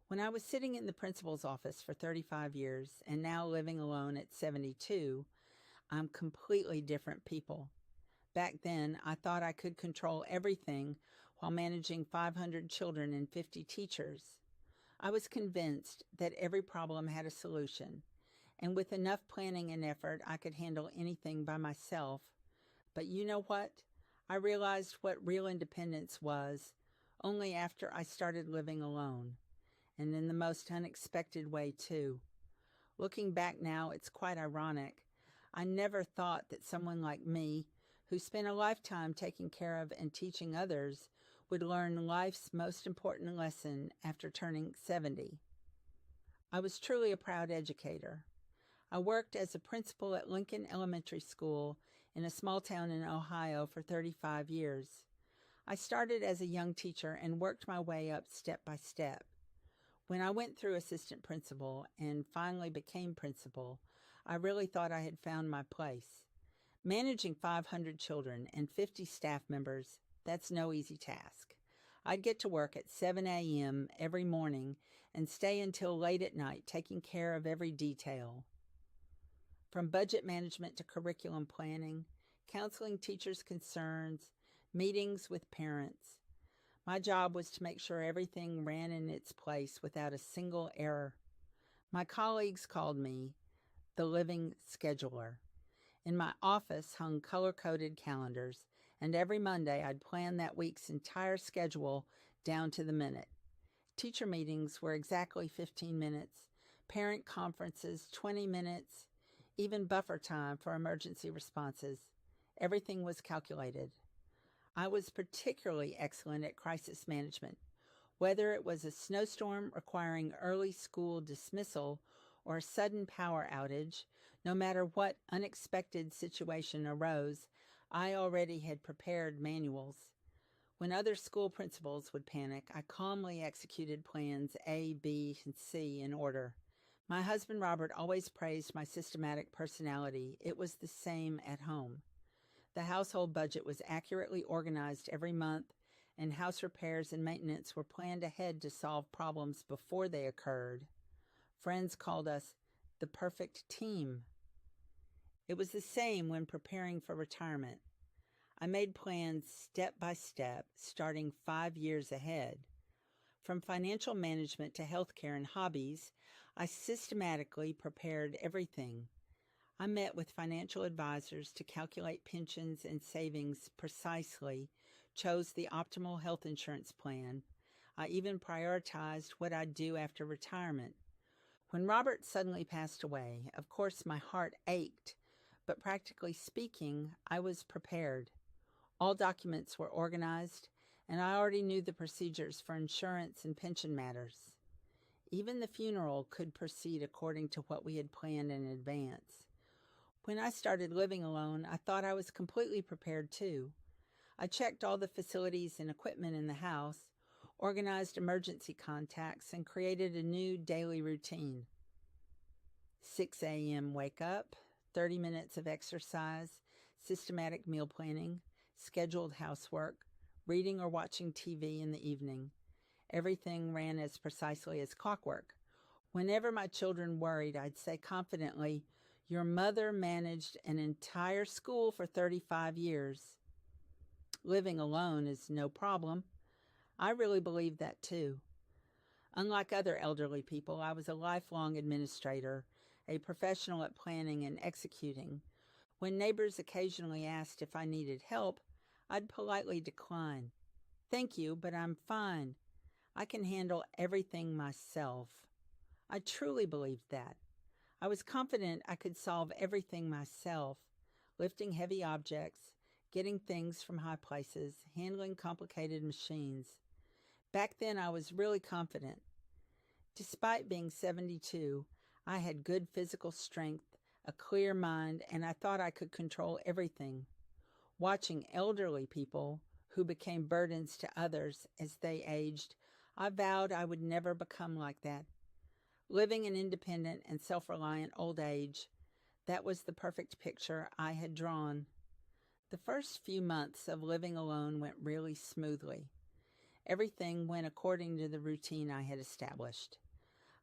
When I was sitting in the principal's office for 35 years and now living alone at 72, I'm completely different people. Back then, I thought I could control everything while managing 500 children and 50 teachers. I was convinced that every problem had a solution, and with enough planning and effort, I could handle anything by myself. But you know what? I realized what real independence was only after I started living alone, and in the most unexpected way, too. Looking back now, it's quite ironic. I never thought that someone like me, who spent a lifetime taking care of and teaching others, would learn life's most important lesson after turning 70. I was truly a proud educator. I worked as a principal at Lincoln Elementary School in a small town in Ohio for 35 years. I started as a young teacher and worked my way up step by step. When I went through assistant principal and finally became principal, I really thought I had found my place. Managing 500 children and 50 staff members, that's no easy task. I'd get to work at 7 a.m. every morning and stay until late at night taking care of every detail. From budget management to curriculum planning, counseling teachers' concerns, meetings with parents. My job was to make sure everything ran in its place without a single error. My colleagues called me the living scheduler. In my office hung color-coded calendars, and every Monday I'd plan that week's entire schedule down to the minute. Teacher meetings were exactly 15 minutes, parent conferences 20 minutes, even buffer time for emergency responses. Everything was calculated. I was particularly excellent at crisis management. Whether it was a snowstorm requiring early school dismissal or a sudden power outage, no matter what unexpected situation arose, I already had prepared manuals. When other school principals would panic, I calmly executed plans A, B, and C in order. My husband Robert always praised my systematic personality. It was the same at home. The household budget was accurately organized every month, and house repairs and maintenance were planned ahead to solve problems before they occurred. Friends called us the perfect team. It was the same when preparing for retirement. I made plans step by step, starting 5 years ahead. From financial management to healthcare and hobbies, I systematically prepared everything. I met with financial advisors to calculate pensions and savings precisely, chose the optimal health insurance plan. I even prioritized what I'd do after retirement. When Robert suddenly passed away, of course my heart ached, but practically speaking, I was prepared. All documents were organized, and I already knew the procedures for insurance and pension matters. Even the funeral could proceed according to what we had planned in advance. When I started living alone, I thought I was completely prepared too. I checked all the facilities and equipment in the house, organized emergency contacts, and created a new daily routine. 6 a.m. wake up, 30 minutes of exercise, systematic meal planning, scheduled housework, reading or watching TV in the evening. Everything ran as precisely as clockwork. Whenever my children worried, I'd say confidently, "Your mother managed an entire school for 35 years. Living alone is no problem." I really believed that too. Unlike other elderly people, I was a lifelong administrator, a professional at planning and executing. When neighbors occasionally asked if I needed help, I'd politely decline. "Thank you, but I'm fine. I can handle everything myself." I truly believed that. I was confident I could solve everything myself, lifting heavy objects, getting things from high places, handling complicated machines. Back then, I was really confident. Despite being 72, I had good physical strength, a clear mind, and I thought I could control everything. Watching elderly people who became burdens to others as they aged, I vowed I would never become like that. Living an independent and self-reliant old age, that was the perfect picture I had drawn. The first few months of living alone went really smoothly. Everything went according to the routine I had established.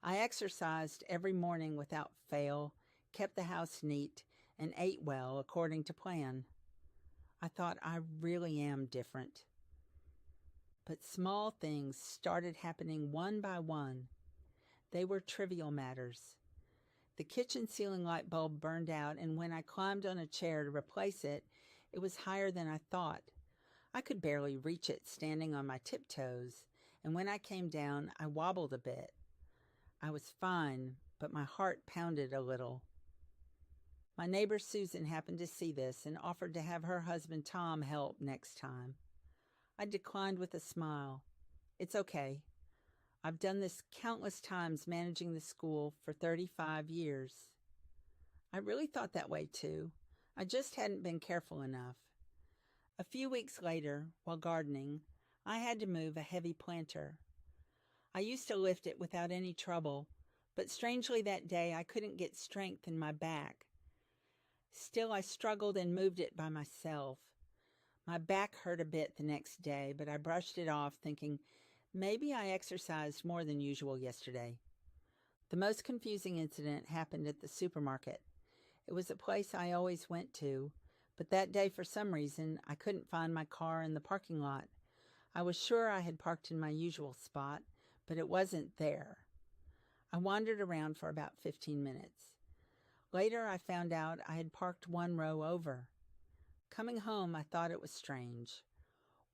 I exercised every morning without fail, kept the house neat, and ate well according to plan. I thought I really am different. But small things started happening one by one. They were trivial matters. The kitchen ceiling light bulb burned out, and when I climbed on a chair to replace it, it was higher than I thought. I could barely reach it standing on my tiptoes, and when I came down, I wobbled a bit. I was fine, but my heart pounded a little. My neighbor Susan happened to see this and offered to have her husband Tom help next time. I declined with a smile. It's okay. I've done this countless times managing the school for 35 years. I really thought that way too. I just hadn't been careful enough. A few weeks later, while gardening, I had to move a heavy planter. I used to lift it without any trouble, but strangely that day I couldn't get strength in my back. Still, I struggled and moved it by myself. My back hurt a bit the next day, but I brushed it off, thinking, maybe I exercised more than usual yesterday. The most confusing incident happened at the supermarket. It was a place I always went to, but that day for some reason I couldn't find my car in the parking lot. I was sure I had parked in my usual spot, but it wasn't there. I wandered around for about 15 minutes. Later I found out I had parked one row over. Coming home, I thought it was strange.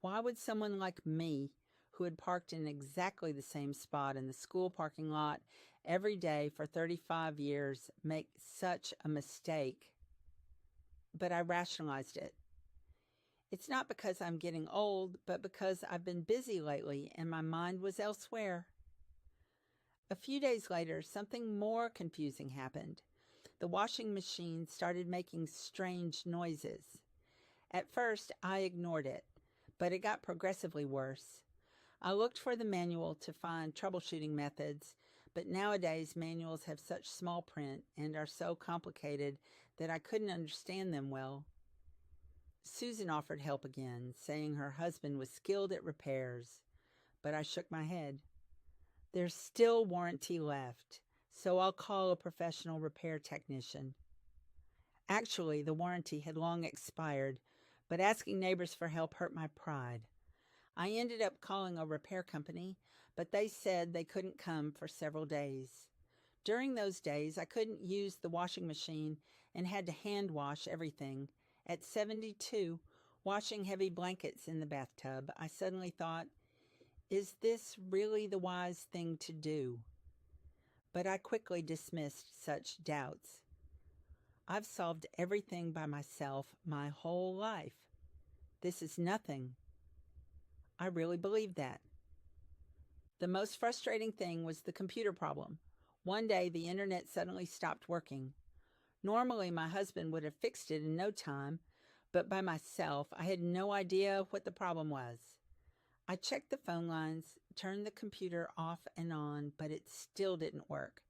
Why would someone like me, who had parked in exactly the same spot in the school parking lot every day for 35 years, make such a mistake? But I rationalized it. It's not because I'm getting old, but because I've been busy lately and my mind was elsewhere. A few days later, something more confusing happened. The washing machine started making strange noises. At first, I ignored it, but it got progressively worse. I looked for the manual to find troubleshooting methods, but nowadays manuals have such small print and are so complicated that I couldn't understand them well. Susan offered help again, saying her husband was skilled at repairs, but I shook my head. There's still warranty left, so I'll call a professional repair technician. Actually, the warranty had long expired, but asking neighbors for help hurt my pride. I ended up calling a repair company, but they said they couldn't come for several days. During those days, I couldn't use the washing machine and had to hand wash everything. At 72, washing heavy blankets in the bathtub, I suddenly thought, is this really the wise thing to do? But I quickly dismissed such doubts. I've solved everything by myself my whole life. This is nothing. I really believed that. The most frustrating thing was the computer problem. One day, the internet suddenly stopped working. Normally, my husband would have fixed it in no time, but by myself, I had no idea what the problem was. I checked the phone lines, turned the computer off and on, but it still didn't work.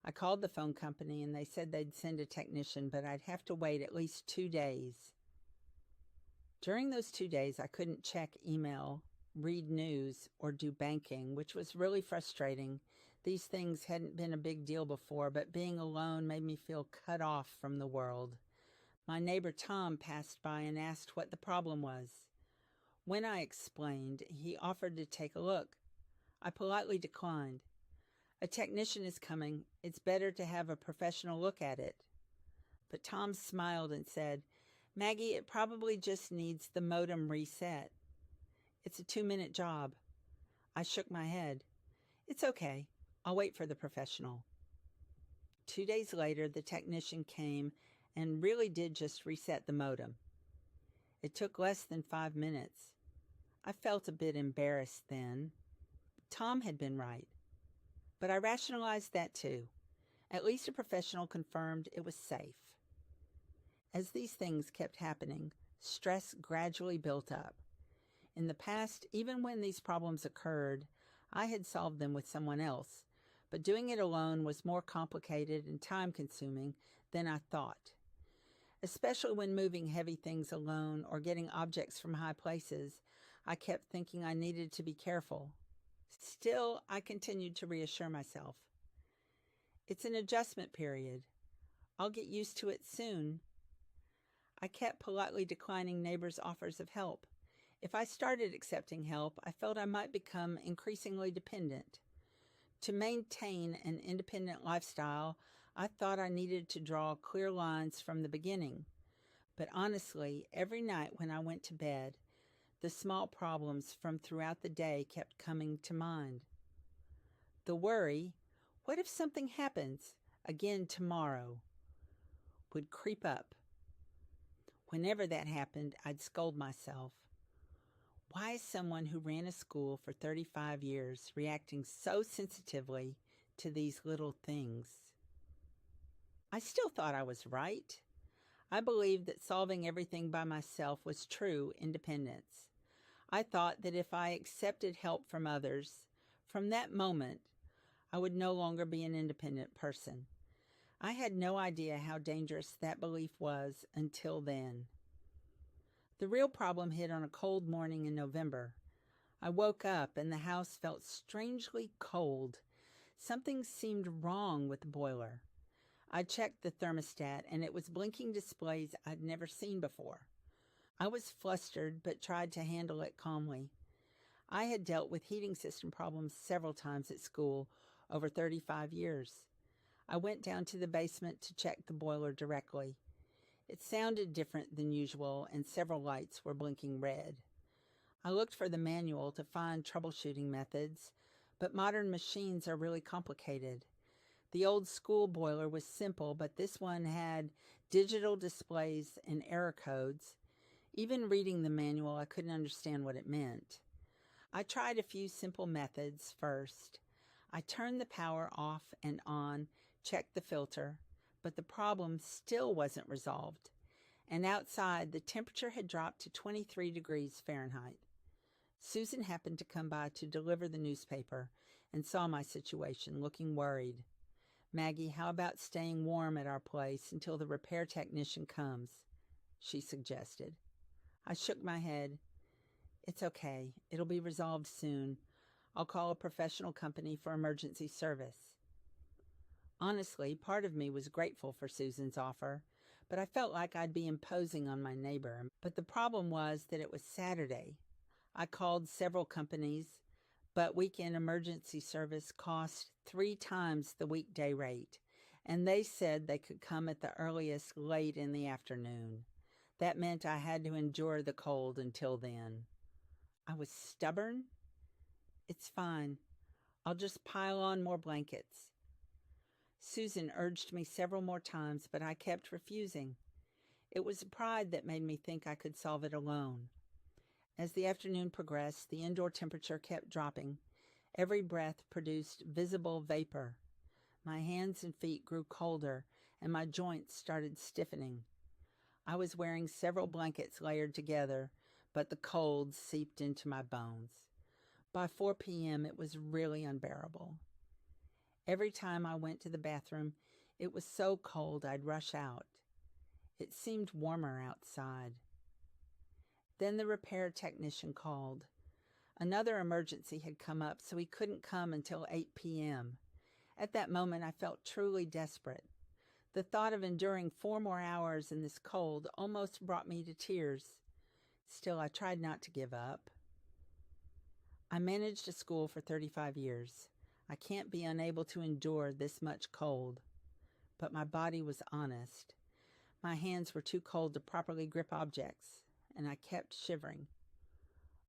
I called the phone company and they said they'd send a technician, but I'd have to wait at least 2 days. During those 2 days, I couldn't check email, read news, or do banking, which was really frustrating. These things hadn't been a big deal before, but being alone made me feel cut off from the world. My neighbor Tom passed by and asked what the problem was. When I explained, he offered to take a look. I politely declined. A technician is coming. It's better to have a professional look at it. But Tom smiled and said, Maggie, it probably just needs the modem reset. It's a 2-minute job. I shook my head. It's okay. I'll wait for the professional. 2 days later, the technician came and really did just reset the modem. It took less than 5 minutes. I felt a bit embarrassed then. Tom had been right. But I rationalized that too. At least a professional confirmed it was safe. As these things kept happening, stress gradually built up. In the past, even when these problems occurred, I had solved them with someone else, but doing it alone was more complicated and time-consuming than I thought. Especially when moving heavy things alone or getting objects from high places, I kept thinking I needed to be careful. Still, I continued to reassure myself. It's an adjustment period. I'll get used to it soon. I kept politely declining neighbors' offers of help. If I started accepting help, I felt I might become increasingly dependent. To maintain an independent lifestyle, I thought I needed to draw clear lines from the beginning. But honestly, every night when I went to bed, the small problems from throughout the day kept coming to mind. The worry, what if something happens again tomorrow, would creep up. Whenever that happened, I'd scold myself. Why is someone who ran a school for 35 years reacting so sensitively to these little things? I still thought I was right. I believed that solving everything by myself was true independence. I thought that if I accepted help from others, from that moment, I would no longer be an independent person. I had no idea how dangerous that belief was until then. The real problem hit on a cold morning in November. I woke up and the house felt strangely cold. Something seemed wrong with the boiler. I checked the thermostat and it was blinking displays I'd never seen before. I was flustered but tried to handle it calmly. I had dealt with heating system problems several times at school over 35 years. I went down to the basement to check the boiler directly. It sounded different than usual and several lights were blinking red. I looked for the manual to find troubleshooting methods, but modern machines are really complicated. The old school boiler was simple, but this one had digital displays and error codes. Even reading the manual, I couldn't understand what it meant. I tried a few simple methods first. I turned the power off and on, checked the filter, but the problem still wasn't resolved. And outside, the temperature had dropped to 23 degrees Fahrenheit. Susan happened to come by to deliver the newspaper and saw my situation, looking worried. "Maggie, how about staying warm at our place until the repair technician comes?" she suggested. I shook my head. "It's okay. It'll be resolved soon. I'll call a professional company for emergency service." Honestly, part of me was grateful for Susan's offer, but I felt like I'd be imposing on my neighbor. But the problem was that it was Saturday. I called several companies, but weekend emergency service cost 3 times the weekday rate, and they said they could come at the earliest late in the afternoon. That meant I had to endure the cold until then. I was stubborn. "It's fine. I'll just pile on more blankets." Susan urged me several more times, but I kept refusing. It was pride that made me think I could solve it alone. As the afternoon progressed, the indoor temperature kept dropping. Every breath produced visible vapor. My hands and feet grew colder, and my joints started stiffening. I was wearing several blankets layered together, but the cold seeped into my bones. By 4 p.m., it was really unbearable. Every time I went to the bathroom, it was so cold I'd rush out. It seemed warmer outside. Then the repair technician called. Another emergency had come up, so he couldn't come until 8 p.m. At that moment, I felt truly desperate. The thought of enduring 4 more hours in this cold almost brought me to tears. Still, I tried not to give up. I managed a school for 35 years. I can't be unable to endure this much cold. But my body was honest. My hands were too cold to properly grip objects, and I kept shivering.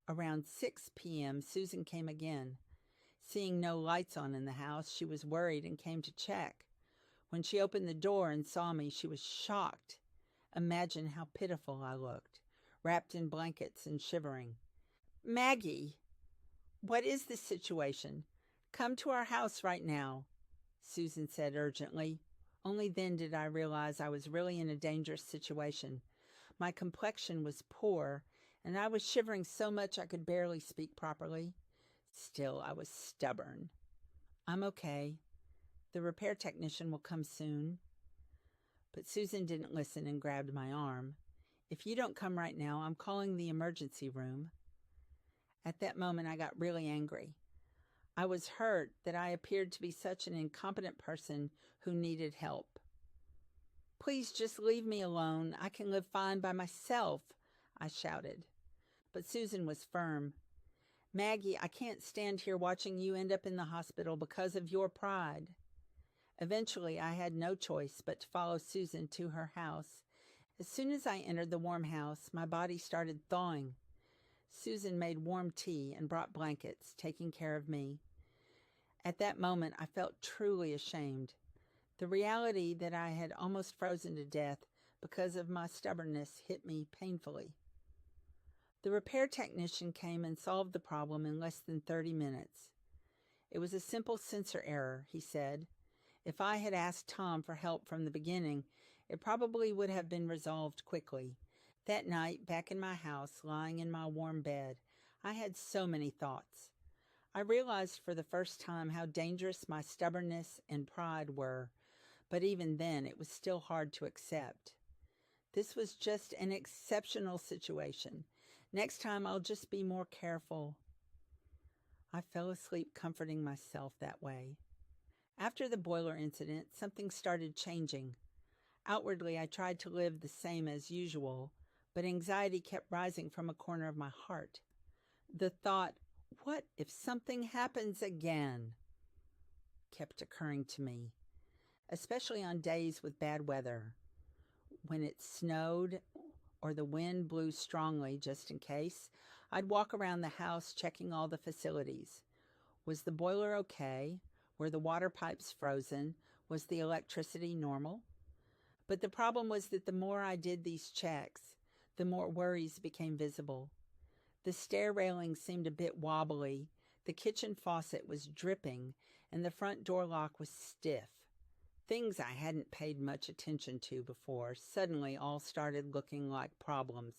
Around 6 p.m., Susan came again. Seeing no lights on in the house, she was worried and came to check. When she opened the door and saw me, she was shocked. Imagine how pitiful I looked, wrapped in blankets and shivering. "Maggie, what is this situation? Come to our house right now," Susan said urgently. Only then did I realize I was really in a dangerous situation. My complexion was poor, and I was shivering so much I could barely speak properly. Still, I was stubborn. "I'm okay. The repair technician will come soon." But Susan didn't listen and grabbed my arm. "If you don't come right now, I'm calling the emergency room." At that moment, I got really angry. I was hurt that I appeared to be such an incompetent person who needed help. "Please just leave me alone. I can live fine by myself," I shouted. But Susan was firm. "Maggie, I can't stand here watching you end up in the hospital because of your pride." Eventually, I had no choice but to follow Susan to her house. As soon as I entered the warm house, my body started thawing. Susan made warm tea and brought blankets, taking care of me. At that moment, I felt truly ashamed. The reality that I had almost frozen to death because of my stubbornness hit me painfully. The repair technician came and solved the problem in less than 30 minutes. "It was a simple sensor error," he said. "If I had asked Tom for help from the beginning, it probably would have been resolved quickly." That night, back in my house, lying in my warm bed, I had so many thoughts. I realized for the first time how dangerous my stubbornness and pride were, but even then it was still hard to accept. This was just an exceptional situation. Next time I'll just be more careful. I fell asleep comforting myself that way. After the boiler incident, something started changing. Outwardly, I tried to live the same as usual, but anxiety kept rising from a corner of my heart. The thought, "What if something happens again?" kept occurring to me, especially on days with bad weather. When it snowed or the wind blew strongly, just in case, I'd walk around the house checking all the facilities. Was the boiler okay? Were the water pipes frozen? Was the electricity normal? But the problem was that the more I did these checks, the more worries became visible. The stair railing seemed a bit wobbly, the kitchen faucet was dripping, and the front door lock was stiff. Things I hadn't paid much attention to before suddenly all started looking like problems.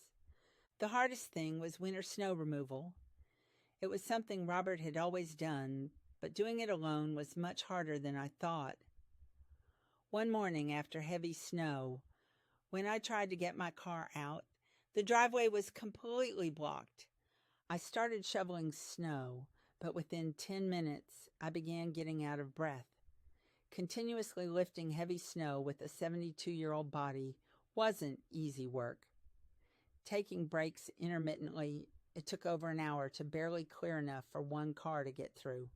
The hardest thing was winter snow removal. It was something Robert had always done, but doing it alone was much harder than I thought. One morning after heavy snow, when I tried to get my car out, the driveway was completely blocked. I started shoveling snow, but within 10 minutes, I began getting out of breath. Continuously lifting heavy snow with a 72-year-old body wasn't easy work. Taking breaks intermittently, it took over an hour to barely clear enough for one car to get through.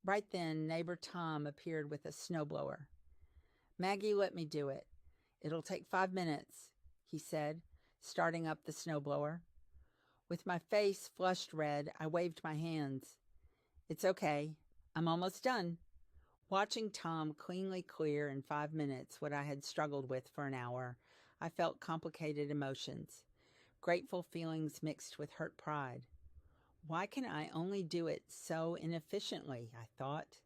Right then, neighbor Tom appeared with a snowblower. "Maggie, let me do it. It'll take 5 minutes," he said, starting up the snowblower. With my face flushed red, I waved my hands. "It's okay. I'm almost done." Watching Tom cleanly clear in 5 minutes what I had struggled with for an hour, I felt complicated emotions. Grateful feelings mixed with hurt pride. Why can I only do it so inefficiently, I thought.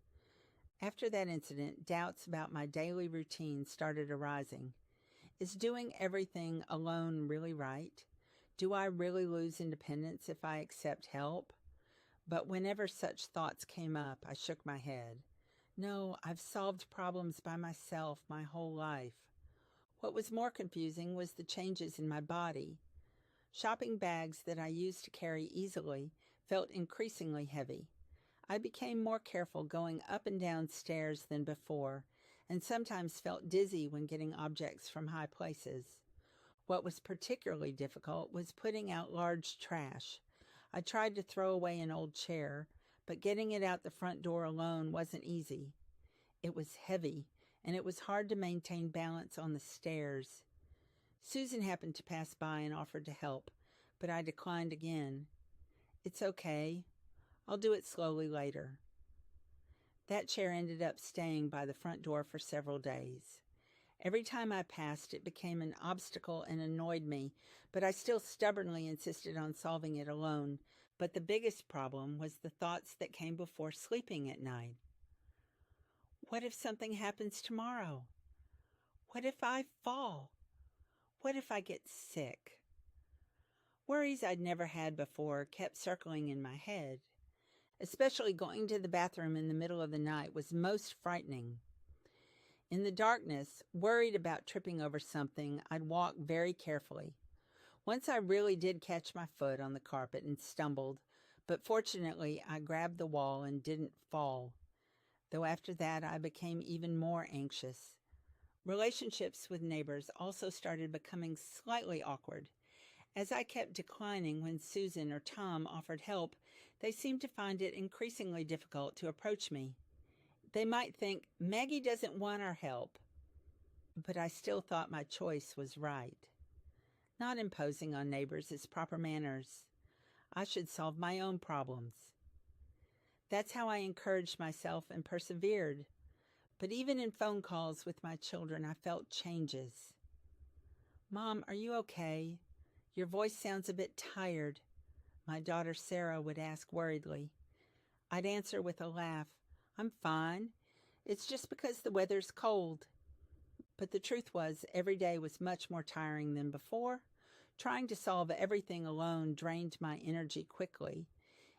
After that incident, doubts about my daily routine started arising. Is doing everything alone really right? Do I really lose independence if I accept help? But whenever such thoughts came up, I shook my head. No, I've solved problems by myself my whole life. What was more confusing was the changes in my body. Shopping bags that I used to carry easily felt increasingly heavy. I became more careful going up and down stairs than before, and sometimes felt dizzy when getting objects from high places. What was particularly difficult was putting out large trash. I tried to throw away an old chair, but getting it out the front door alone wasn't easy. It was heavy, and it was hard to maintain balance on the stairs. Susan happened to pass by and offered to help, but I declined again. "It's okay. I'll do it slowly later." That chair ended up staying by the front door for several days. Every time I passed, it became an obstacle and annoyed me, but I still stubbornly insisted on solving it alone. But the biggest problem was the thoughts that came before sleeping at night. What if something happens tomorrow? What if I fall? What if I get sick? Worries I'd never had before kept circling in my head. Especially going to the bathroom in the middle of the night was most frightening. In the darkness, worried about tripping over something, I'd walk very carefully. Once I really did catch my foot on the carpet and stumbled, but fortunately I grabbed the wall and didn't fall, though after that I became even more anxious. Relationships with neighbors also started becoming slightly awkward. As I kept declining when Susan or Tom offered help, they seemed to find it increasingly difficult to approach me. They might think, Maggie doesn't want our help, but I still thought my choice was right. Not imposing on neighbors is proper manners. I should solve my own problems. That's how I encouraged myself and persevered. But even in phone calls with my children, I felt changes. Mom, are you okay? Your voice sounds a bit tired, my daughter Sarah would ask worriedly. I'd answer with a laugh, I'm fine. It's just because the weather's cold. But the truth was, every day was much more tiring than before. Trying to solve everything alone drained my energy quickly.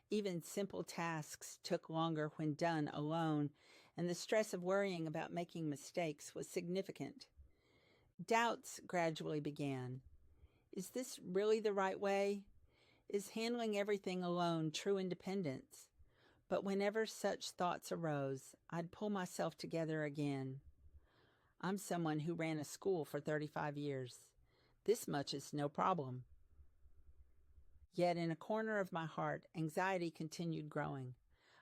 Even simple tasks took longer when done alone, and the stress of worrying about making mistakes was significant. Doubts gradually began. Is this really the right way? Is handling everything alone true independence? But whenever such thoughts arose, I'd pull myself together again. I'm someone who ran a school for 35 years. This much is no problem. Yet in a corner of my heart, anxiety continued growing.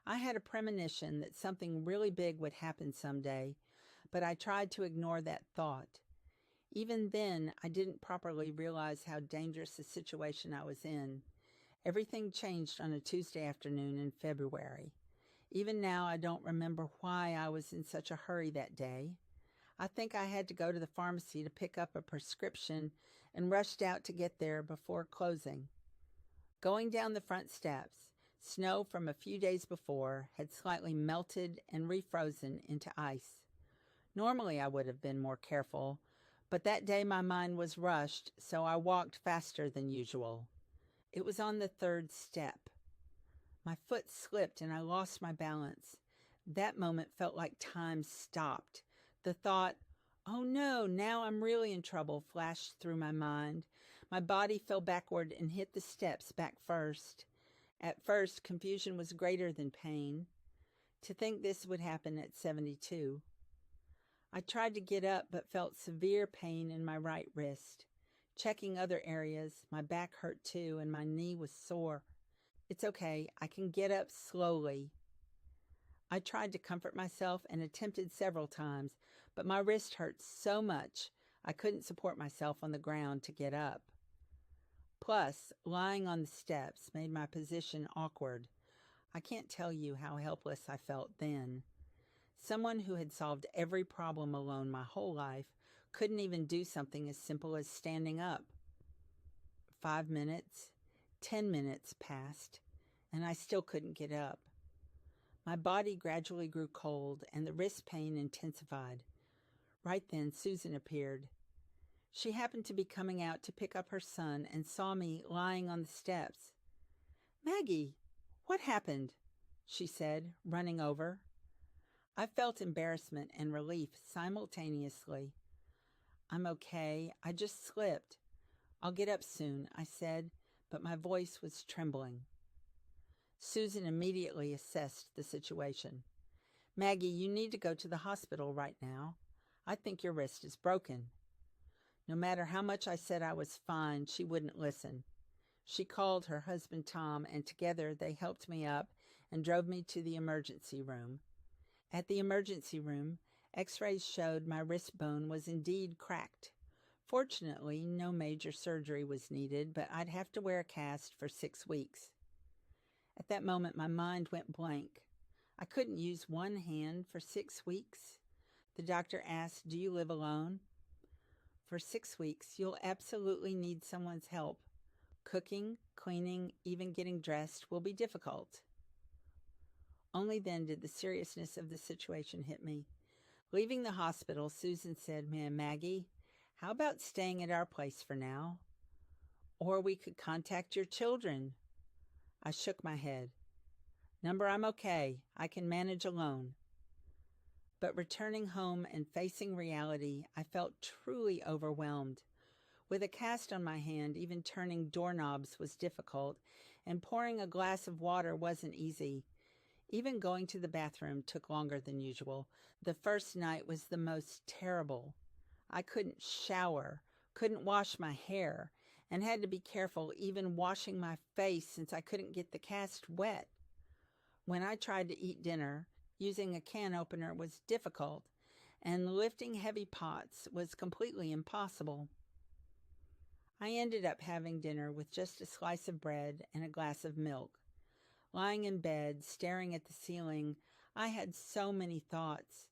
I had a premonition that something really big would happen someday, but I tried to ignore that thought. Even then, I didn't properly realize how dangerous a situation I was in. Everything changed on a Tuesday afternoon in February. Even now, I don't remember why I was in such a hurry that day. I think I had to go to the pharmacy to pick up a prescription and rushed out to get there before closing. Going down the front steps, snow from a few days before had slightly melted and refrozen into ice. Normally, I would have been more careful, but that day my mind was rushed, so I walked faster than usual. It was on the third step. My foot slipped and I lost my balance. That moment felt like time stopped. The thought, oh no, now I'm really in trouble, flashed through my mind. My body fell backward and hit the steps back first. At first, confusion was greater than pain. To think this would happen at 72. I tried to get up but felt severe pain in my right wrist. Checking other areas, my back hurt too and my knee was sore. It's okay, I can get up slowly. I tried to comfort myself and attempted several times, but my wrist hurt so much I couldn't support myself on the ground to get up. Plus, lying on the steps made my position awkward. I can't tell you how helpless I felt then. Someone who had solved every problem alone my whole life couldn't even do something as simple as standing up. 5 minutes, 10 minutes passed, and I still couldn't get up. My body gradually grew cold, and the wrist pain intensified. Right then, Susan appeared. She happened to be coming out to pick up her son and saw me lying on the steps. Maggie, what happened? She said, running over. I felt embarrassment and relief simultaneously. I'm okay. I just slipped. I'll get up soon, I said, but my voice was trembling. Susan immediately assessed the situation. Maggie, you need to go to the hospital right now. I think your wrist is broken. No matter how much I said I was fine, she wouldn't listen. She called her husband Tom, and together they helped me up and drove me to the emergency room. At the emergency room, x-rays showed my wrist bone was indeed cracked. Fortunately, no major surgery was needed, but I'd have to wear a cast for 6 weeks. At that moment, my mind went blank. I couldn't use one hand for 6 weeks. The doctor asked, do you live alone? For 6 weeks, you'll absolutely need someone's help. Cooking, cleaning, even getting dressed will be difficult. Only then did the seriousness of the situation hit me. Leaving the hospital, Susan said, Maggie, how about staying at our place for now? Or we could contact your children. I shook my head. Number, I'm okay. I can manage alone. But returning home and facing reality, I felt truly overwhelmed. With a cast on my hand, even turning doorknobs was difficult, and pouring a glass of water wasn't easy. Even going to the bathroom took longer than usual. The first night was the most terrible. I couldn't shower, couldn't wash my hair, and had to be careful even washing my face since I couldn't get the cast wet. When I tried to eat dinner, using a can opener was difficult, and lifting heavy pots was completely impossible. I ended up having dinner with just a slice of bread and a glass of milk. Lying in bed, staring at the ceiling, I had so many thoughts.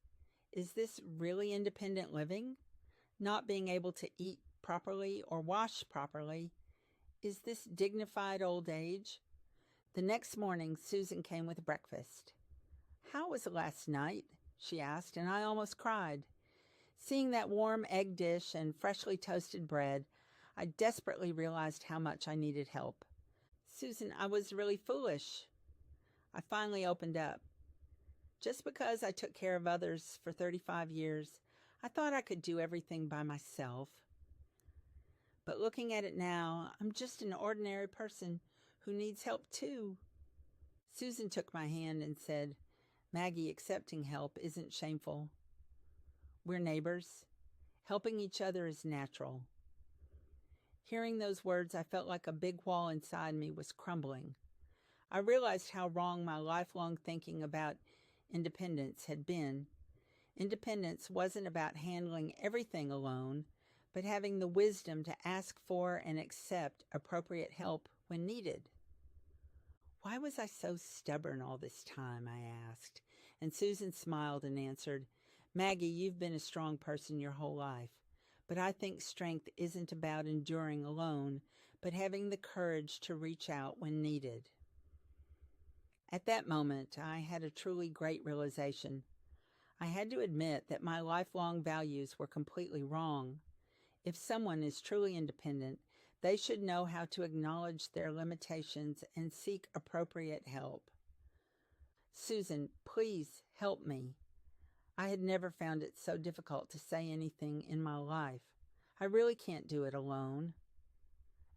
Is this really independent living? Not being able to eat properly or wash properly? Is this dignified old age? The next morning, Susan came with breakfast. "How was last night?" she asked, and I almost cried. Seeing that warm egg dish and freshly toasted bread, I desperately realized how much I needed help. "Susan, I was really foolish." I finally opened up. Just because I took care of others for 35 years, I thought I could do everything by myself. But looking at it now, I'm just an ordinary person who needs help too. Susan took my hand and said, "Maggie, accepting help isn't shameful. We're neighbors. Helping each other is natural." Hearing those words, I felt like a big wall inside me was crumbling. I realized how wrong my lifelong thinking about independence had been. Independence wasn't about handling everything alone, but having the wisdom to ask for and accept appropriate help when needed. "Why was I so stubborn all this time?" I asked, and Susan smiled and answered, "Maggie, you've been a strong person your whole life, but I think strength isn't about enduring alone, but having the courage to reach out when needed." At that moment, I had a truly great realization. I had to admit that my lifelong values were completely wrong. If someone is truly independent, they should know how to acknowledge their limitations and seek appropriate help. "Susan, please help me." I had never found it so difficult to say anything in my life. I really can't do it alone.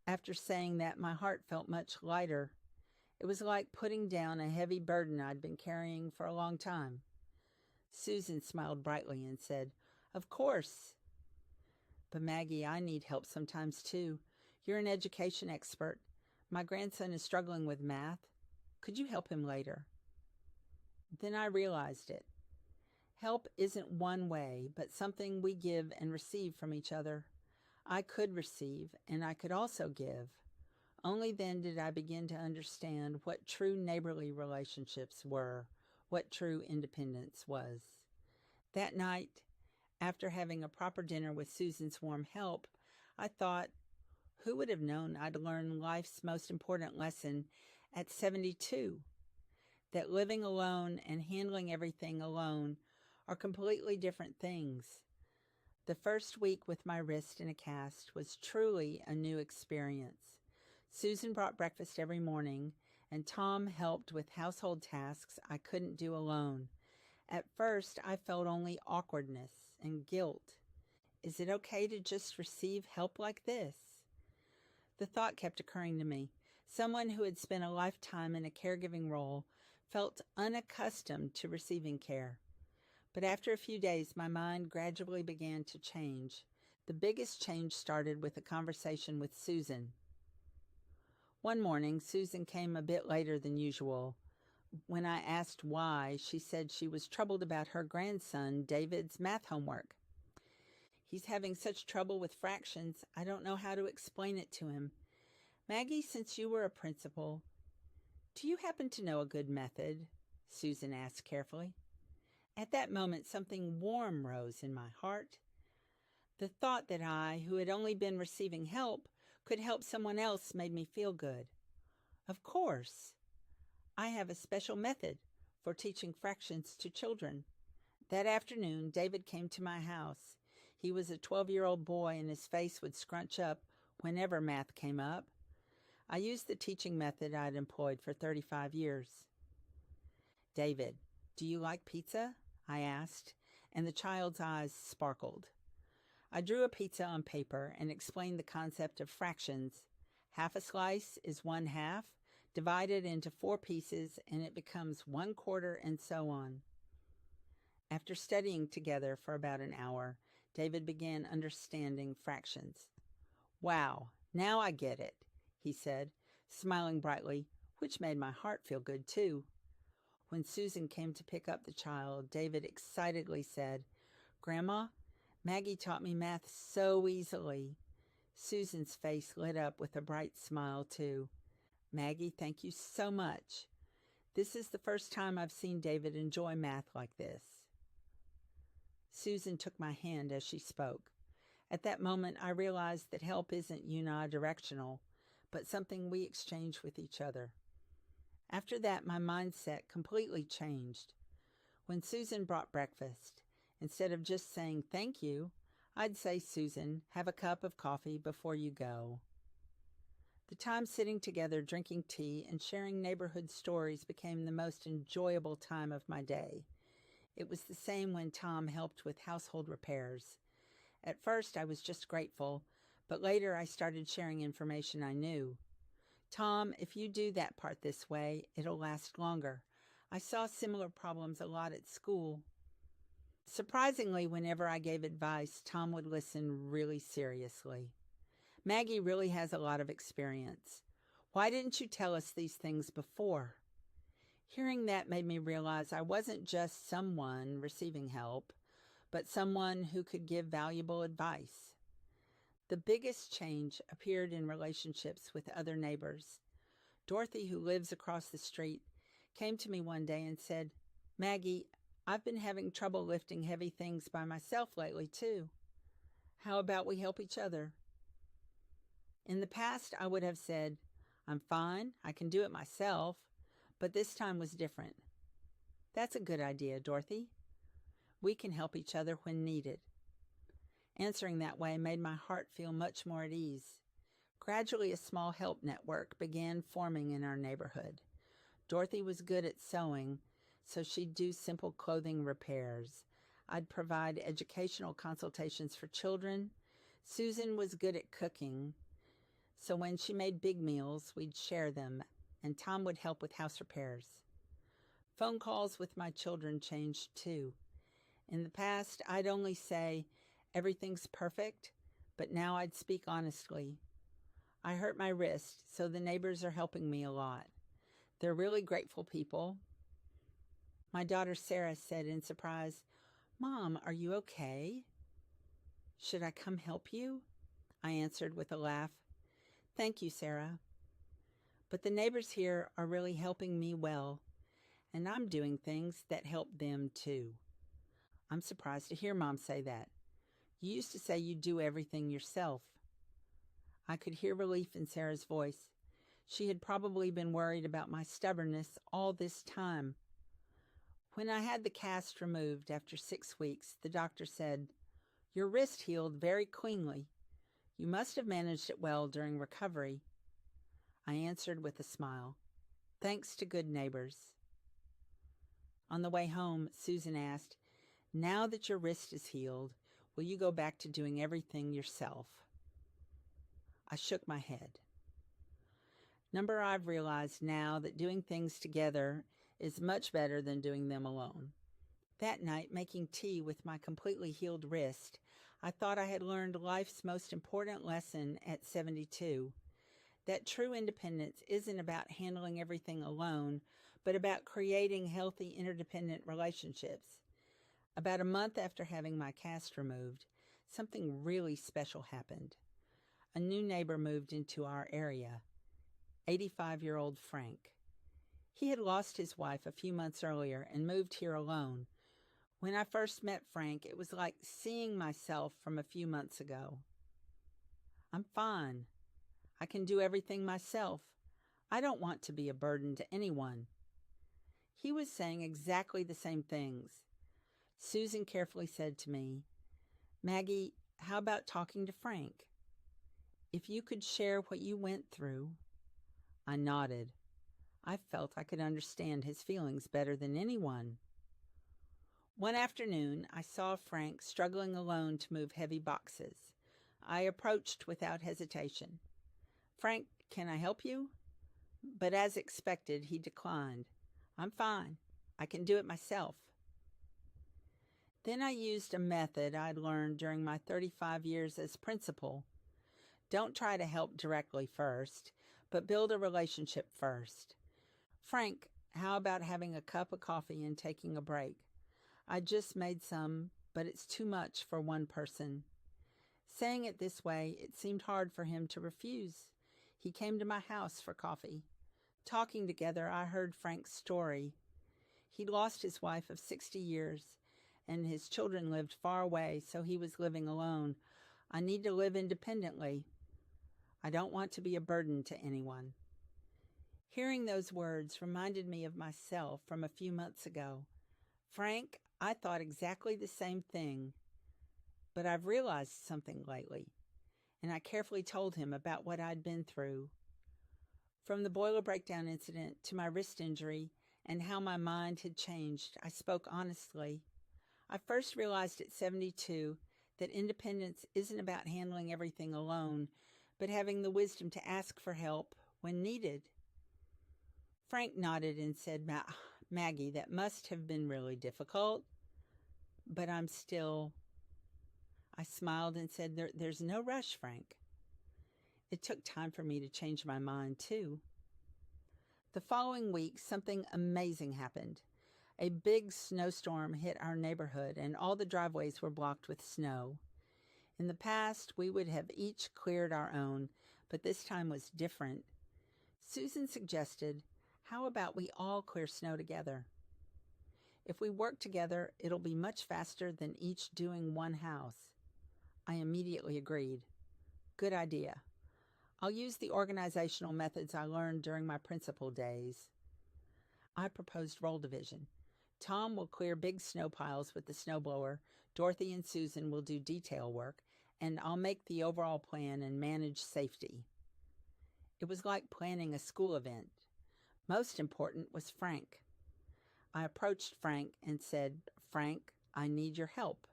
After saying that, my heart felt much lighter. It was like putting down a heavy burden I'd been carrying for a long time. Susan smiled brightly and said, "Of course. But Maggie, I need help sometimes too. You're an education expert. My grandson is struggling with math. Could you help him later?" Then I realized it. Help isn't one way, but something we give and receive from each other. I could receive, and I could also give. Only then did I begin to understand what true neighborly relationships were, what true independence was. That night, after having a proper dinner with Susan's warm help, I thought, who would have known I'd learn life's most important lesson at 72? That living alone and handling everything alone are completely different things. The first week with my wrist in a cast was truly a new experience. Susan brought breakfast every morning, and Tom helped with household tasks I couldn't do alone. At first, I felt only awkwardness and guilt. Is it okay to just receive help like this? The thought kept occurring to me. Someone who had spent a lifetime in a caregiving role felt unaccustomed to receiving care. But after a few days, my mind gradually began to change. The biggest change started with a conversation with Susan. One morning, Susan came a bit later than usual. When I asked why, she said she was troubled about her grandson, David's math homework. "He's having such trouble with fractions, I don't know how to explain it to him. Maggie, since you were a principal, do you happen to know a good method?" Susan asked carefully. At that moment, something warm rose in my heart. The thought that I, who had only been receiving help, could help someone else made me feel good. "Of course. I have a special method for teaching fractions to children." That afternoon, David came to my house. He was a 12-year-old boy, and his face would scrunch up whenever math came up. I used the teaching method I'd employed for 35 years. "David, do you like pizza?" I asked, and the child's eyes sparkled. I drew a pizza on paper and explained the concept of fractions. Half a slice is 1/2, divided into 4 pieces, and it becomes 1/4, and so on. After studying together for about an hour, David began understanding fractions. "Wow, now I get it," he said, smiling brightly, which made my heart feel good too. When Susan came to pick up the child, David excitedly said, "Grandma, Maggie taught me math so easily." Susan's face lit up with a bright smile too. "Maggie, thank you so much. This is the first time I've seen David enjoy math like this." Susan took my hand as she spoke. At that moment, I realized that help isn't unidirectional, but something we exchange with each other. After that, my mindset completely changed. When Susan brought breakfast, instead of just saying thank you, I'd say, "Susan, have a cup of coffee before you go." The time sitting together, drinking tea, and sharing neighborhood stories became the most enjoyable time of my day. It was the same when Tom helped with household repairs. At first, I was just grateful, but later I started sharing information I knew. "Tom, if you do that part this way, it'll last longer. I saw similar problems a lot at school." Surprisingly, whenever I gave advice, Tom would listen really seriously. "Maggie really has a lot of experience. Why didn't you tell us these things before?" Hearing that made me realize I wasn't just someone receiving help, but someone who could give valuable advice. The biggest change appeared in relationships with other neighbors. Dorothy, who lives across the street, came to me one day and said, "Maggie, I've been having trouble lifting heavy things by myself lately, too. How about we help each other?" In the past, I would have said, "I'm fine, I can do it myself," but this time was different. "That's a good idea, Dorothy. We can help each other when needed." Answering that way made my heart feel much more at ease. Gradually, a small help network began forming in our neighborhood. Dorothy was good at sewing, so she'd do simple clothing repairs. I'd provide educational consultations for children. Susan was good at cooking, so when she made big meals, we'd share them, and Tom would help with house repairs. Phone calls with my children changed too. In the past, I'd only say, "Everything's perfect," but now I'd speak honestly. I hurt my wrist, so the neighbors are helping me a lot. They're really grateful people. My daughter Sarah said in surprise, "Mom, are you okay?" "Should I come help you?" I answered with a laugh. "Thank you, Sarah. But the neighbors here are really helping me well, and I'm doing things that help them too." I'm surprised to hear Mom say that. "You used to say you'd do everything yourself." I could hear relief in Sarah's voice. She had probably been worried about my stubbornness all this time. When I had the cast removed after 6 weeks, the doctor said, "Your wrist healed very cleanly. You must have managed it well during recovery." I answered with a smile, "Thanks to good neighbors." On the way home, Susan asked, "Now that your wrist is healed, will you go back to doing everything yourself?" I shook my head. I've realized now that doing things together is much better than doing them alone. That night, making tea with my completely healed wrist, I thought I had learned life's most important lesson at 72. That true independence isn't about handling everything alone, but about creating healthy, interdependent relationships. About a month after having my cast removed, something really special happened. A new neighbor moved into our area, 85-year-old Frank. He had lost his wife a few months earlier and moved here alone. When I first met Frank, it was like seeing myself from a few months ago. "I'm fine. I can do everything myself. I don't want to be a burden to anyone." He was saying exactly the same things. Susan carefully said to me, "Maggie, how about talking to Frank? If you could share what you went through." I nodded. I felt I could understand his feelings better than anyone. One afternoon, I saw Frank struggling alone to move heavy boxes. I approached without hesitation. "Frank, can I help you?" But as expected, he declined. "I'm fine. I can do it myself." Then I used a method I'd learned during my 35 years as principal. Don't try to help directly first, but build a relationship first. "Frank, how about having a cup of coffee and taking a break? I just made some, but it's too much for one person." Saying it this way, it seemed hard for him to refuse. He came to my house for coffee. Talking together, I heard Frank's story. He'd lost his wife of 60 years, and his children lived far away, so he was living alone. "I need to live independently. I don't want to be a burden to anyone." Hearing those words reminded me of myself from a few months ago. "Frank, I thought exactly the same thing, but I've realized something lately." And I carefully told him about what I'd been through. From the boiler breakdown incident to my wrist injury and how my mind had changed, I spoke honestly. I first realized at 72 that independence isn't about handling everything alone, but having the wisdom to ask for help when needed. Frank nodded and said, "Maggie, that must have been really difficult, but I'm still..." I smiled and said, There's no rush, Frank." It took time for me to change my mind, too. The following week, something amazing happened. A big snowstorm hit our neighborhood, and all the driveways were blocked with snow. In the past, we would have each cleared our own, but this time was different. Susan suggested, "How about we all clear snow together? If we work together, it'll be much faster than each doing one house." I immediately agreed. "Good idea. I'll use the organizational methods I learned during my principal days." I proposed role division. Tom will clear big snow piles with the snowblower, Dorothy and Susan will do detail work, and I'll make the overall plan and manage safety. It was like planning a school event. Most important was Frank. I approached Frank and said, "Frank, I need your help.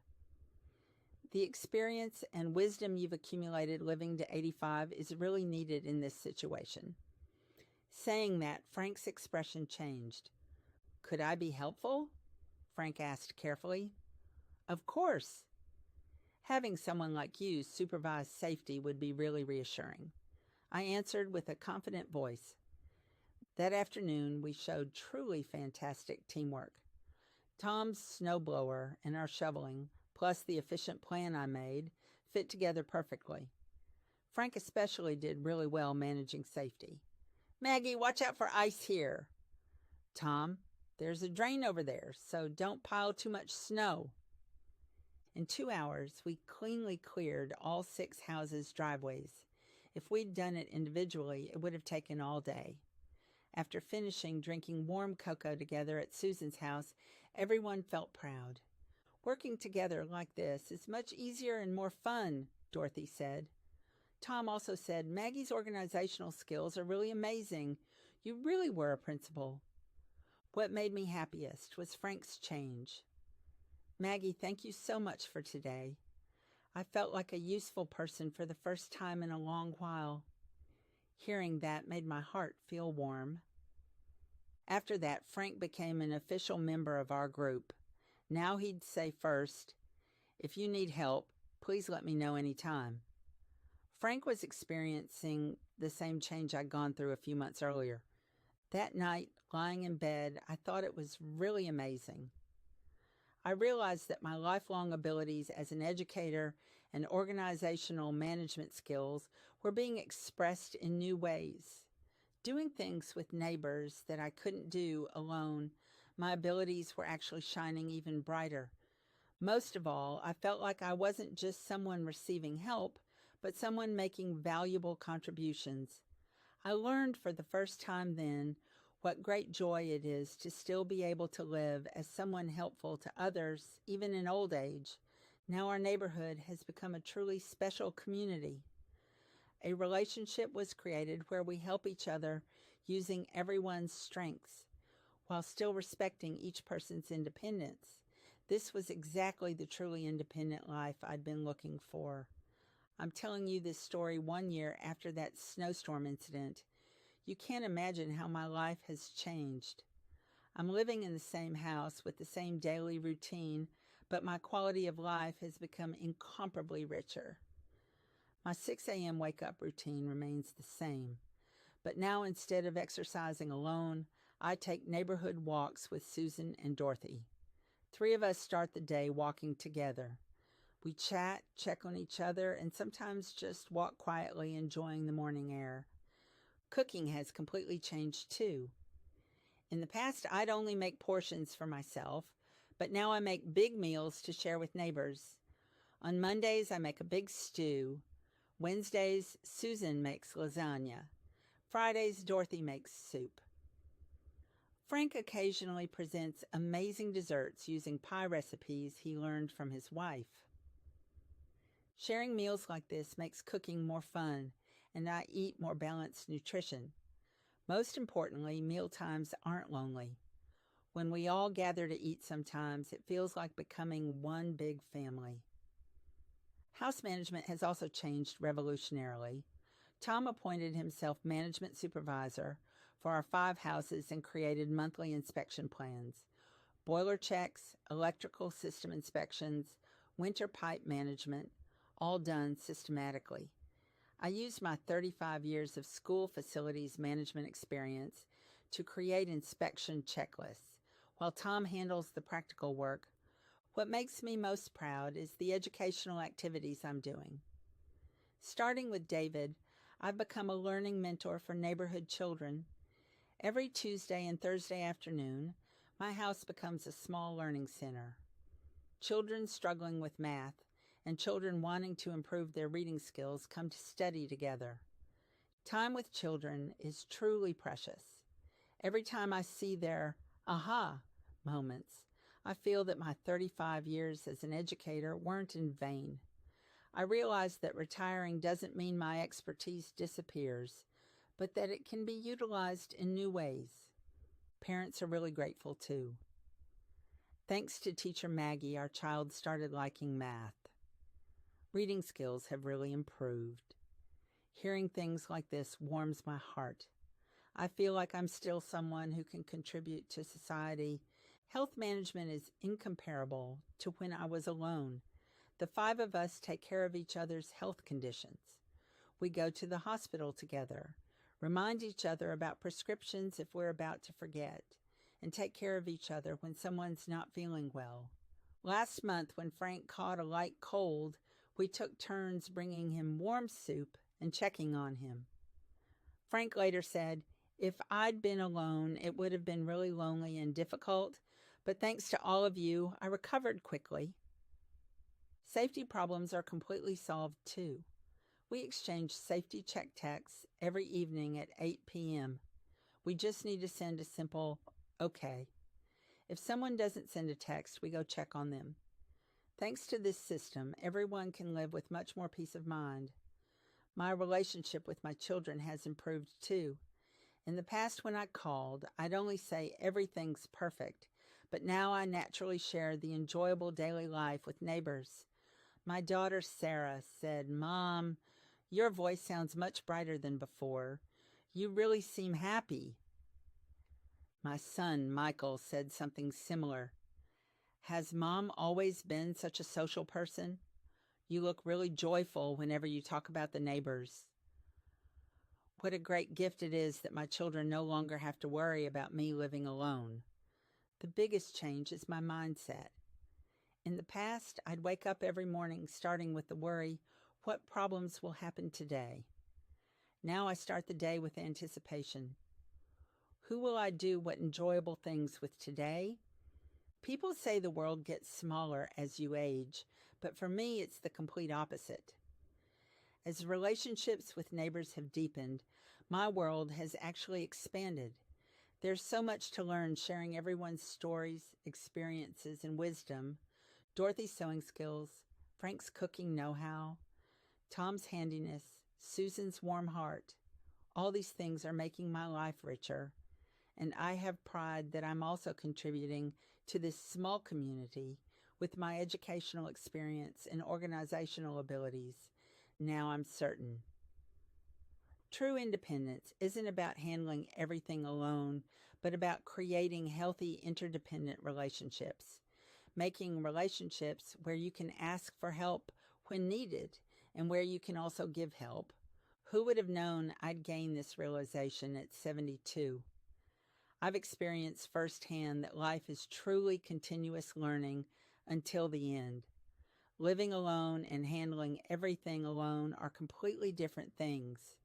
The experience and wisdom you've accumulated living to 85 is really needed in this situation." Saying that, Frank's expression changed. "Could I be helpful?" Frank asked carefully. "Of course. Having someone like you supervise safety would be really reassuring." I answered with a confident voice. That afternoon, we showed truly fantastic teamwork. Tom's snowblower and our shoveling, plus the efficient plan I made, fit together perfectly. Frank especially did really well managing safety. "Maggie, watch out for ice here." "Tom, there's a drain over there, so don't pile too much snow." In 2 hours, we cleanly cleared all 6 houses' driveways. If we'd done it individually, it would have taken all day. After finishing drinking warm cocoa together at Susan's house, everyone felt proud. "Working together like this is much easier and more fun," Dorothy said. Tom also said, "Maggie's organizational skills are really amazing. You really were a principal." What made me happiest was Frank's change. "Maggie, thank you so much for today. I felt like a useful person for the first time in a long while." Hearing that made my heart feel warm. After that, Frank became an official member of our group. Now he'd say first, "If you need help, please let me know anytime." Frank was experiencing the same change I'd gone through a few months earlier. That night, lying in bed, I thought it was really amazing. I realized that my lifelong abilities as an educator and organizational management skills were being expressed in new ways. Doing things with neighbors that I couldn't do alone, my abilities were actually shining even brighter. Most of all, I felt like I wasn't just someone receiving help, but someone making valuable contributions. I learned for the first time then what great joy it is to still be able to live as someone helpful to others, even in old age. Now our neighborhood has become a truly special community. A relationship was created where we help each other using everyone's strengths while still respecting each person's independence. This was exactly the truly independent life I'd been looking for. I'm telling you this story 1 year after that snowstorm incident. You can't imagine how my life has changed. I'm living in the same house with the same daily routine, but my quality of life has become incomparably richer. My 6 a.m. wake-up routine remains the same, but now instead of exercising alone, I take neighborhood walks with Susan and Dorothy. 3 of us start the day walking together. We chat, check on each other, and sometimes just walk quietly enjoying the morning air. Cooking has completely changed too. In the past, I'd only make portions for myself, but now I make big meals to share with neighbors. On Mondays, I make a big stew. Wednesdays, Susan makes lasagna. Fridays, Dorothy makes soup. Frank occasionally presents amazing desserts using pie recipes he learned from his wife. Sharing meals like this makes cooking more fun, and I eat more balanced nutrition. Most importantly, mealtimes aren't lonely. When we all gather to eat sometimes, it feels like becoming one big family. House management has also changed revolutionarily. Tom appointed himself management supervisor for our 5 houses and created monthly inspection plans, boiler checks, electrical system inspections, winter pipe management, all done systematically. I used my 35 years of school facilities management experience to create inspection checklists, while Tom handles the practical work. What makes me most proud is the educational activities I'm doing. Starting with David, I've become a learning mentor for neighborhood children. Every Tuesday and Thursday afternoon, my house becomes a small learning center. Children struggling with math and children wanting to improve their reading skills come to study together. Time with children is truly precious. Every time I see their aha moments, I feel that my 35 years as an educator weren't in vain. I realize that retiring doesn't mean my expertise disappears, but that it can be utilized in new ways. Parents are really grateful too. Thanks to Teacher Maggie, our child started liking math. Reading skills have really improved. Hearing things like this warms my heart. I feel like I'm still someone who can contribute to society. Health management is incomparable to when I was alone. The 5 of us take care of each other's health conditions. We go to the hospital together, remind each other about prescriptions if we're about to forget, and take care of each other when someone's not feeling well. Last month, when Frank caught a light cold, we took turns bringing him warm soup and checking on him. Frank later said, "If I'd been alone, it would have been really lonely and difficult, but thanks to all of you, I recovered quickly." Safety problems are completely solved too. We exchange safety check texts every evening at 8 p.m. We just need to send a simple "okay." If someone doesn't send a text, we go check on them. Thanks to this system, everyone can live with much more peace of mind. My relationship with my children has improved too. In the past, when I called, I'd only say everything's perfect, but now I naturally share the enjoyable daily life with neighbors. My daughter Sarah said, "Mom, your voice sounds much brighter than before. You really seem happy." My son Michael said something similar. "Has Mom always been such a social person? You look really joyful whenever you talk about the neighbors." What a great gift it is that my children no longer have to worry about me living alone. The biggest change is my mindset. In the past, I'd wake up every morning starting with the worry, what problems will happen today? Now I start the day with anticipation. Who will I do what enjoyable things with today? People say the world gets smaller as you age, but for me, it's the complete opposite. As relationships with neighbors have deepened, my world has actually expanded. There's so much to learn sharing everyone's stories, experiences, and wisdom. Dorothy's sewing skills, Frank's cooking know-how, Tom's handiness, Susan's warm heart. All these things are making my life richer, and I have pride that I'm also contributing to this small community With my educational experience and organizational abilities, now I'm certain. True independence isn't about handling everything alone, but about creating healthy, interdependent relationships, making relationships where you can ask for help when needed and where you can also give help. Who would have known I'd gain this realization at 72? I've experienced firsthand that life is truly continuous learning until the end. Living alone and handling everything alone are completely different things.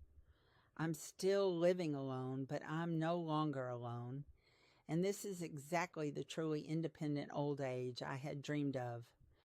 I'm still living alone, but I'm no longer alone. And this is exactly the truly independent old age I had dreamed of.